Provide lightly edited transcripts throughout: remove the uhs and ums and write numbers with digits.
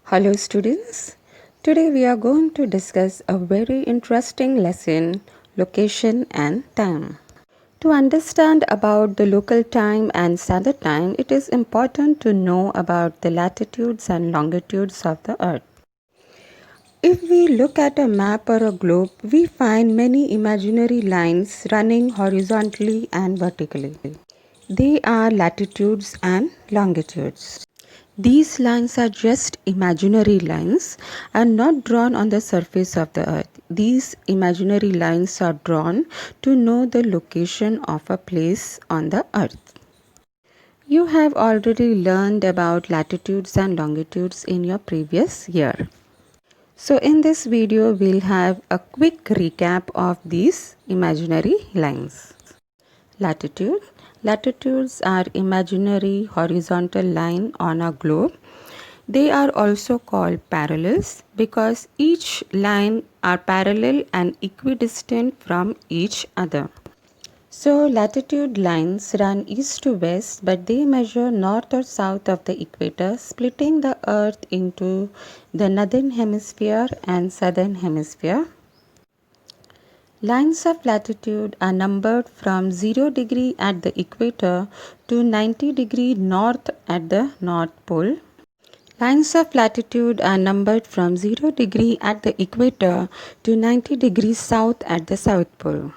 Hello students, today we are going to discuss a very interesting lesson, location and time. To understand about the local time and standard time, it is important to know about the latitudes and longitudes of the earth. If we look at a map or a globe, we find many imaginary lines running horizontally and vertically. They are latitudes and longitudes. These lines are just imaginary lines and not drawn on the surface of the earth. These imaginary lines are drawn to know the location of a place on the earth. You have already learned about latitudes and longitudes in your previous year. So in this video, we'll have a quick recap of these imaginary lines. Latitude. Latitudes are imaginary horizontal line on a globe. They are also called parallels because each line are parallel and equidistant from each other. So latitude lines run east to west, but they measure north or south of the equator, splitting the earth into the northern hemisphere and southern hemisphere. Lines of latitude are numbered from 0 degree at the equator to 90 degree north at the North Pole. Lines of latitude are numbered from 0 degree at the equator to 90 degrees south at the South Pole.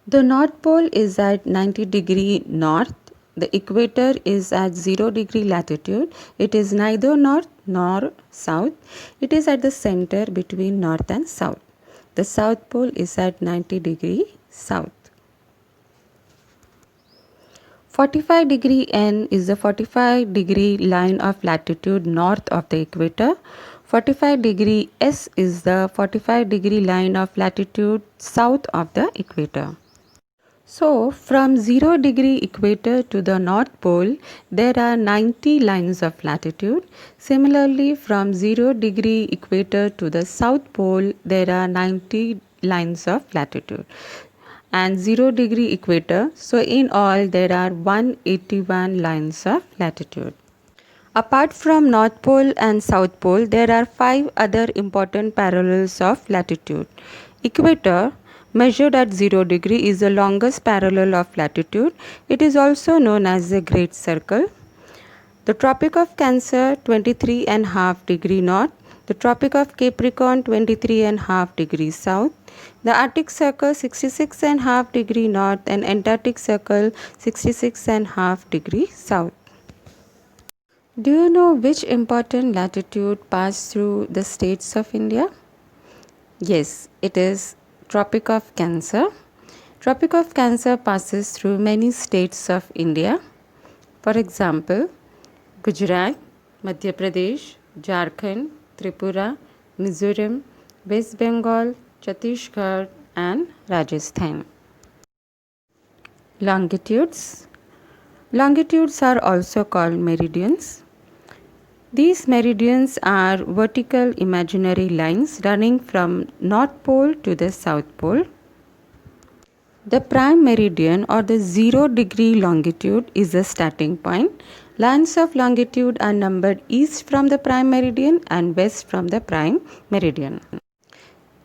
The North Pole is at 90 degree north. The equator is at 0 degree latitude. It is neither north nor south. It is at the center between north and south. The South Pole is at 90 degree south. 45 degree N is the 45 degree line of latitude north of the equator. 45 degree S is the 45 degree line of latitude south of the equator. So, from 0 degree equator to the North Pole, there are 90 lines of latitude. Similarly, from 0 degree equator to the South Pole, there are 90 lines of latitude. And 0 degree equator, so in all, there are 181 lines of latitude. Apart from North Pole and South Pole, there are 5 other important parallels of latitude. Equator, measured at 0 degree, is the longest parallel of latitude. It is also known as the Great Circle. The Tropic of Cancer, 23.5 degree north. The Tropic of Capricorn, 23.5 degrees south. The Arctic Circle, 66.5 degree north, and Antarctic Circle, 66.5 degree south. Do you know which important latitude passes through the states of India? Yes, it is Tropic of Cancer. Tropic of Cancer passes through many states of India. For example, Gujarat, Madhya Pradesh, Jharkhand, Tripura, Mizoram, West Bengal, Chhattisgarh and Rajasthan. Longitudes. Longitudes are also called meridians. These meridians are vertical imaginary lines running from North Pole to the South Pole. The prime meridian or the 0 degree longitude is the starting point. Lines of longitude are numbered east from the prime meridian and west from the prime meridian.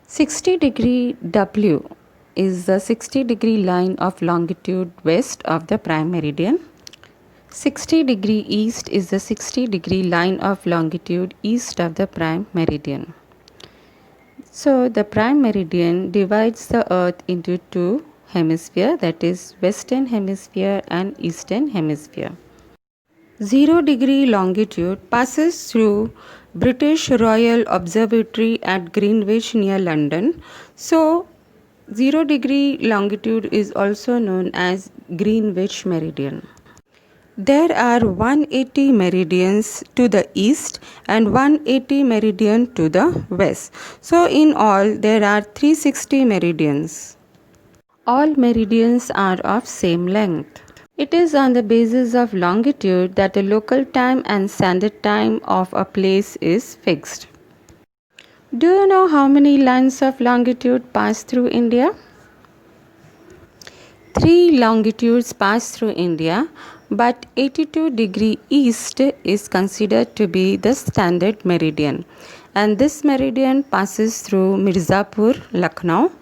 60 degree W is the 60 degree line of longitude west of the prime meridian. 60 degree east is the 60 degree line of longitude east of the prime meridian. So the prime meridian divides the earth into two hemispheres, that is western hemisphere and eastern hemisphere. 0 degree longitude passes through British Royal Observatory at Greenwich near London. So 0 degree longitude is also known as Greenwich meridian. There are 180 meridians to the east and 180 meridian to the west. So in all there are 360 meridians. All meridians are of same length. It is on the basis of longitude that the local time and standard time of a place is fixed. Do you know how many lines of longitude pass through India? 3 longitudes pass through India. but 82° east is considered to be the standard meridian, and this meridian passes through Mirzapur, Lucknow.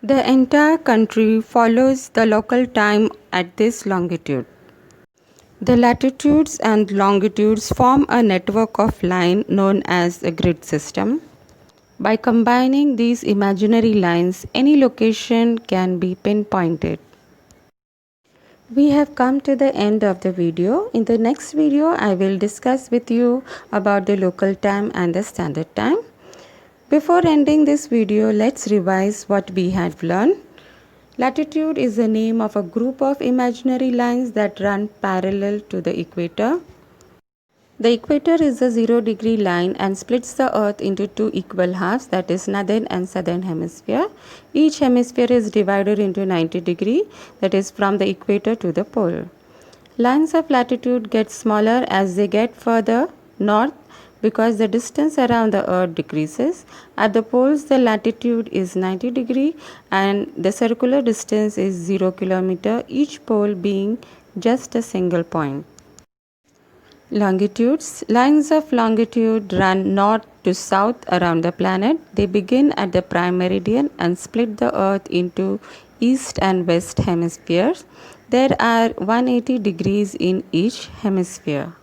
The entire country follows the local time at this longitude. The latitudes and longitudes form a network of line known as a grid system. By combining these imaginary lines, any location can be pinpointed. We have come to the end of the video. In the next video, I will discuss with you about the local time and the standard time. Before ending this video, let's revise what we have learned. Latitude is the name of a group of imaginary lines that run parallel to the equator. The equator is a 0-degree line and splits the earth into two equal halves, that is northern and southern hemisphere. Each hemisphere is divided into 90 degrees, that is from the equator to the pole. Lines of latitude get smaller as they get further north because the distance around the earth decreases. At the poles, the latitude is 90 degrees and the circular distance is 0 km, each pole being just a single point. Longitudes. Lines of longitude run north to south around the planet. They begin at the prime meridian and split the earth into east and west hemispheres. There are 180 degrees in each hemisphere.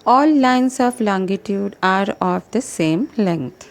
All lines of longitude are of the same length.